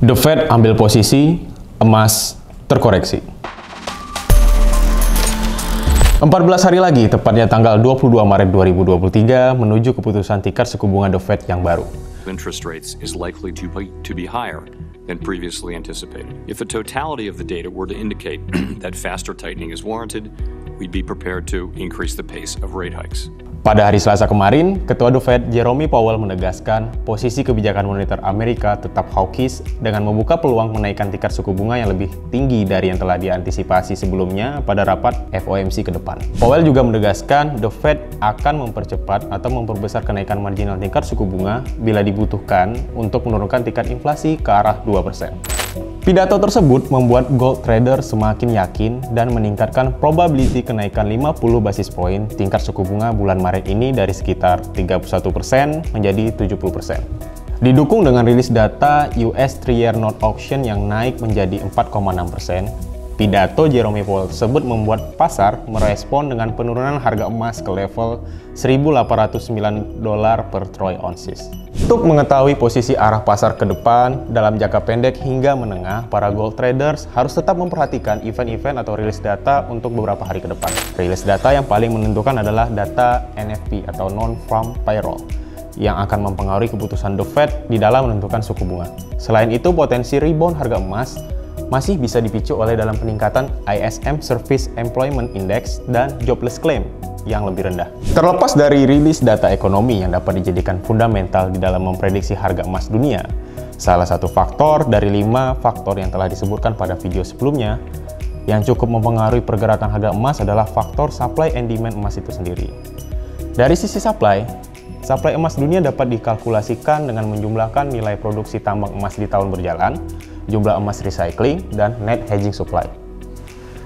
The Fed ambil posisi, emas terkoreksi. 14 hari lagi, tepatnya tanggal 22 Maret 2023, menuju keputusan tingkat suku bunga The Fed yang baru. Interest rates is likely to be higher than previously anticipated. If the totality of the data were to indicate that faster tightening is warranted, we'd be prepared to increase the pace of rate hikes. Pada hari Selasa kemarin, Ketua The Fed Jerome Powell menegaskan posisi kebijakan moneter Amerika tetap hawkish dengan membuka peluang menaikkan tingkat suku bunga yang lebih tinggi dari yang telah diantisipasi sebelumnya pada rapat FOMC ke depan. Powell juga menegaskan The Fed akan mempercepat atau memperbesar kenaikan marginal tingkat suku bunga bila dibutuhkan untuk menurunkan tingkat inflasi ke arah 2%. Pidato tersebut membuat gold trader semakin yakin dan meningkatkan probability kenaikan 50 basis point tingkat suku bunga bulan Maret ini dari sekitar 31% menjadi 70%. Didukung dengan rilis data US 3-year note auction yang naik menjadi 4,6%, pidato Jerome Powell tersebut membuat pasar merespon dengan penurunan harga emas ke level $1.809 per troy ounces. Untuk mengetahui posisi arah pasar ke depan dalam jangka pendek hingga menengah, para gold traders harus tetap memperhatikan event-event atau rilis data untuk beberapa hari ke depan. Rilis data yang paling menentukan adalah data NFP atau non-farm payroll yang akan mempengaruhi keputusan The Fed di dalam menentukan suku bunga. Selain itu, potensi rebound harga emas masih bisa dipicu oleh dalam peningkatan ISM Service Employment Index dan jobless claim yang lebih rendah. Terlepas dari rilis data ekonomi yang dapat dijadikan fundamental di dalam memprediksi harga emas dunia, salah satu faktor dari 5 faktor yang telah disebutkan pada video sebelumnya yang cukup mempengaruhi pergerakan harga emas adalah faktor supply and demand emas itu sendiri. Dari sisi supply emas dunia dapat dikalkulasikan dengan menjumlahkan nilai produksi tambang emas di tahun berjalan, jumlah emas recycling, dan net hedging supply.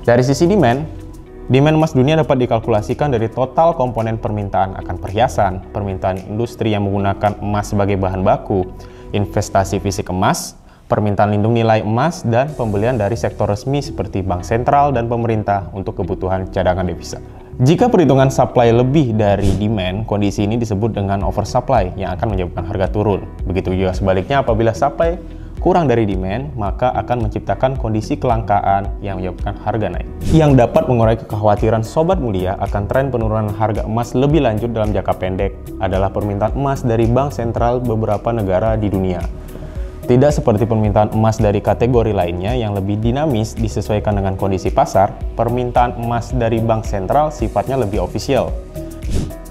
Dari sisi demand emas dunia dapat dikalkulasikan dari total komponen permintaan akan perhiasan, permintaan industri yang menggunakan emas sebagai bahan baku, investasi fisik emas, permintaan lindung nilai emas, dan pembelian dari sektor resmi seperti bank sentral dan pemerintah untuk kebutuhan cadangan devisa. Jika perhitungan supply lebih dari demand, kondisi ini disebut dengan oversupply yang akan menyebabkan harga turun. Begitu juga sebaliknya, apabila supply kurang dari demand, maka akan menciptakan kondisi kelangkaan yang menyebabkan harga naik. Yang dapat mengurangi kekhawatiran sobat mulia akan tren penurunan harga emas lebih lanjut dalam jangka pendek adalah permintaan emas dari bank sentral beberapa negara di dunia. Tidak seperti permintaan emas dari kategori lainnya yang lebih dinamis disesuaikan dengan kondisi pasar, permintaan emas dari bank sentral sifatnya lebih ofisial.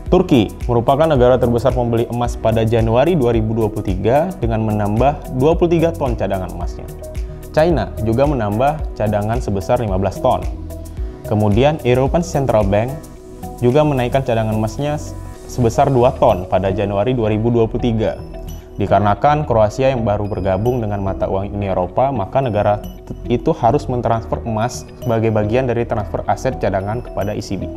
Turki merupakan negara terbesar pembeli emas pada Januari 2023 dengan menambah 23 ton cadangan emasnya. China juga menambah cadangan sebesar 15 ton. Kemudian European Central Bank juga menaikkan cadangan emasnya sebesar 2 ton pada Januari 2023. Dikarenakan Kroasia yang baru bergabung dengan mata uang Uni Eropa, maka negara itu harus mentransfer emas sebagai bagian dari transfer aset cadangan kepada ECB.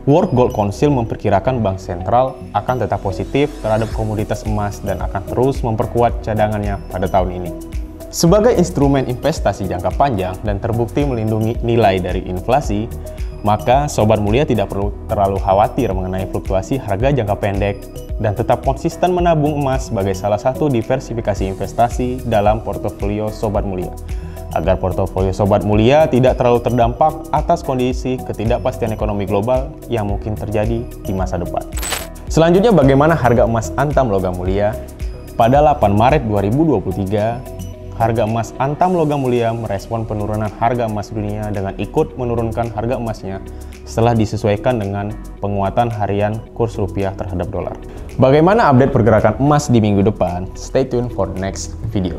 World Gold Council memperkirakan bank sentral akan tetap positif terhadap komoditas emas dan akan terus memperkuat cadangannya pada tahun ini. Sebagai instrumen investasi jangka panjang dan terbukti melindungi nilai dari inflasi, maka sobat mulia tidak perlu terlalu khawatir mengenai fluktuasi harga jangka pendek dan tetap konsisten menabung emas sebagai salah satu diversifikasi investasi dalam portofolio sobat mulia, agar portofolio sobat mulia tidak terlalu terdampak atas kondisi ketidakpastian ekonomi global yang mungkin terjadi di masa depan. Selanjutnya, bagaimana harga emas Antam logam mulia? Pada 8 Maret 2023, harga emas Antam logam mulia merespon penurunan harga emas dunia dengan ikut menurunkan harga emasnya setelah disesuaikan dengan penguatan harian kurs rupiah terhadap dolar. Bagaimana update pergerakan emas di minggu depan? Stay tuned for the next video.